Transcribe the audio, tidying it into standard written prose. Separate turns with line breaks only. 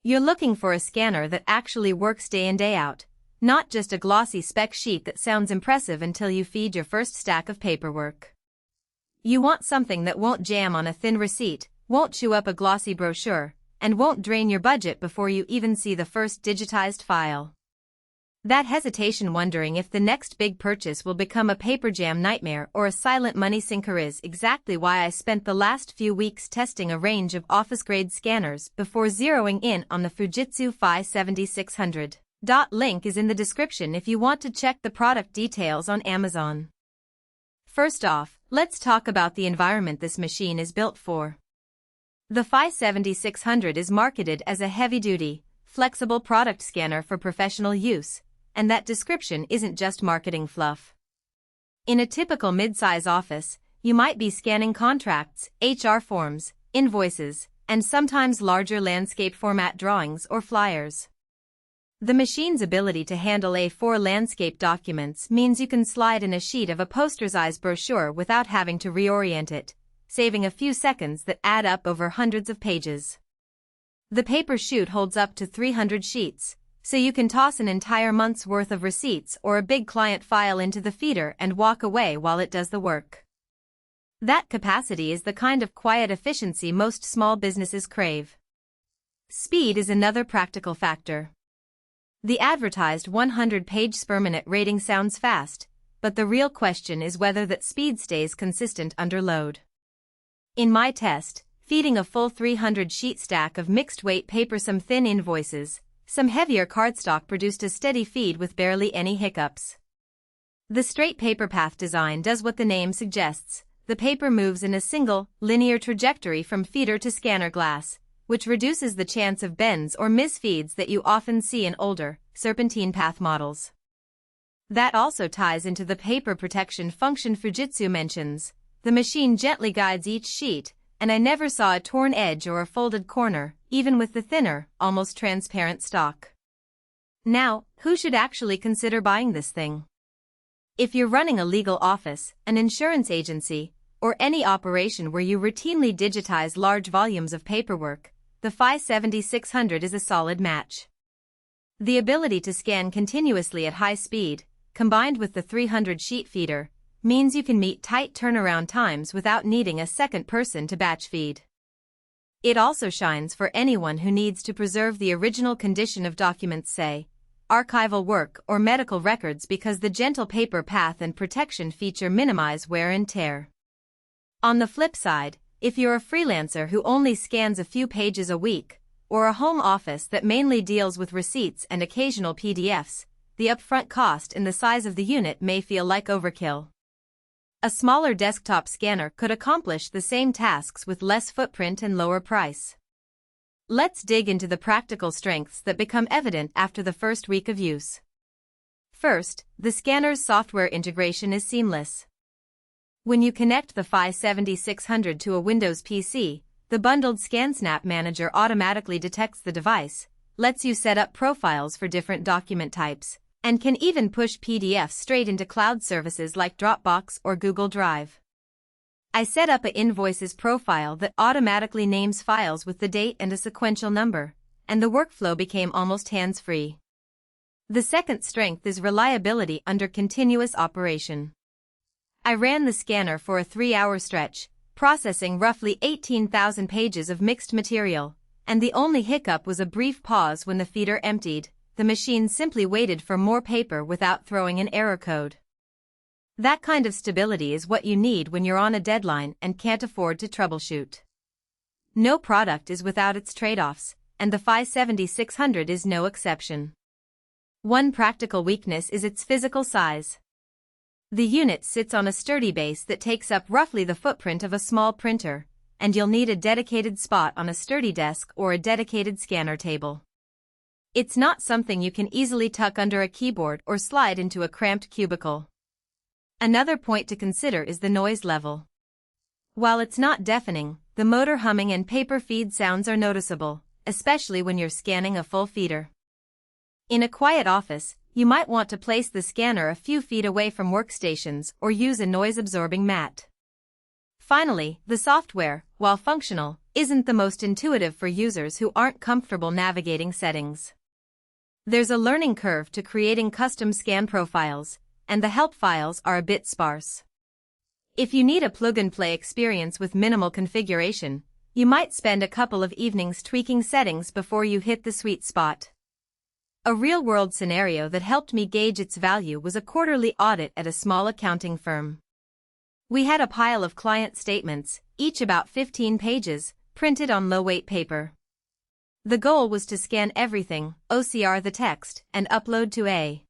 You're looking for a scanner that actually works day in day out, not just a glossy spec sheet that sounds impressive until you feed your first stack of paperwork. You want something that won't jam on a thin receipt, won't chew up a glossy brochure, and won't drain your budget before you even see the first digitized file. That hesitation wondering if the next big purchase will become a paper jam nightmare or a silent money sinker is exactly why I spent the last few weeks testing a range of office-grade scanners before zeroing in on the Fujitsu FI 7600. Link is in the description if you want to check the product details on Amazon. First off, let's talk about the environment this machine is built for. The FI 7600 is marketed as a heavy-duty, flexible product scanner for professional use, and that description isn't just marketing fluff. In a typical mid-size office, you might be scanning contracts, HR forms, invoices, and sometimes larger landscape format drawings or flyers. The machine's ability to handle A4 landscape documents means you can slide in a sheet of a poster-sized brochure without having to reorient it, saving a few seconds that add up over hundreds of pages. The paper chute holds up to 300 sheets, so you can toss an entire month's worth of receipts or a big client file into the feeder and walk away while it does the work. That capacity is the kind of quiet efficiency most small businesses crave. Speed is another practical factor. The advertised 100-page per minute rating sounds fast, but the real question is whether that speed stays consistent under load. In my test, feeding a full 300-sheet stack of mixed-weight paper, some thin invoices, some heavier cardstock produced a steady feed with barely any hiccups. The straight paper path design does what the name suggests. The paper moves in a single, linear trajectory from feeder to scanner glass, which reduces the chance of bends or misfeeds that you often see in older, serpentine path models. That also ties into the paper protection function Fujitsu mentions. The machine gently guides each sheet, and I never saw a torn edge or a folded corner, even with the thinner, almost transparent stock. Now, who should actually consider buying this thing? If you're running a legal office, an insurance agency, or any operation where you routinely digitize large volumes of paperwork, the FI 7600 is a solid match. The ability to scan continuously at high speed, combined with the 300-sheet feeder, means you can meet tight turnaround times without needing a second person to batch feed. It also shines for anyone who needs to preserve the original condition of documents, say, archival work or medical records, because the gentle paper path and protection feature minimize wear and tear. On the flip side, if you're a freelancer who only scans a few pages a week, or a home office that mainly deals with receipts and occasional PDFs, the upfront cost and the size of the unit may feel like overkill. A smaller desktop scanner could accomplish the same tasks with less footprint and lower price. Let's dig into the practical strengths that become evident after the first week of use. First, the scanner's software integration is seamless. When you connect the FI 7600 to a Windows PC, the bundled ScanSnap Manager automatically detects the device, lets you set up profiles for different document types, and can even push PDFs straight into cloud services like Dropbox or Google Drive. I set up a invoices profile that automatically names files with the date and a sequential number, and the workflow became almost hands-free. The second strength is reliability under continuous operation. I ran the scanner for a 3-hour stretch, processing roughly 18,000 pages of mixed material, and the only hiccup was a brief pause when the feeder emptied. The machine simply waited for more paper without throwing an error code. That kind of stability is what you need when you're on a deadline and can't afford to troubleshoot. No product is without its trade-offs, and the FI 7600 is no exception. One practical weakness is its physical size. The unit sits on a sturdy base that takes up roughly the footprint of a small printer, and you'll need a dedicated spot on a sturdy desk or a dedicated scanner table. It's not something you can easily tuck under a keyboard or slide into a cramped cubicle. Another point to consider is the noise level. While it's not deafening, the motor humming and paper feed sounds are noticeable, especially when you're scanning a full feeder. In a quiet office, you might want to place the scanner a few feet away from workstations or use a noise-absorbing mat. Finally, the software, while functional, isn't the most intuitive for users who aren't comfortable navigating settings. There's a learning curve to creating custom scan profiles, and the help files are a bit sparse. If you need a plug-and-play experience with minimal configuration, you might spend a couple of evenings tweaking settings before you hit the sweet spot. A real-world scenario that helped me gauge its value was a quarterly audit at a small accounting firm. We had a pile of client statements, each about 15 pages, printed on low-weight paper. The goal was to scan everything, OCR the text, and upload to a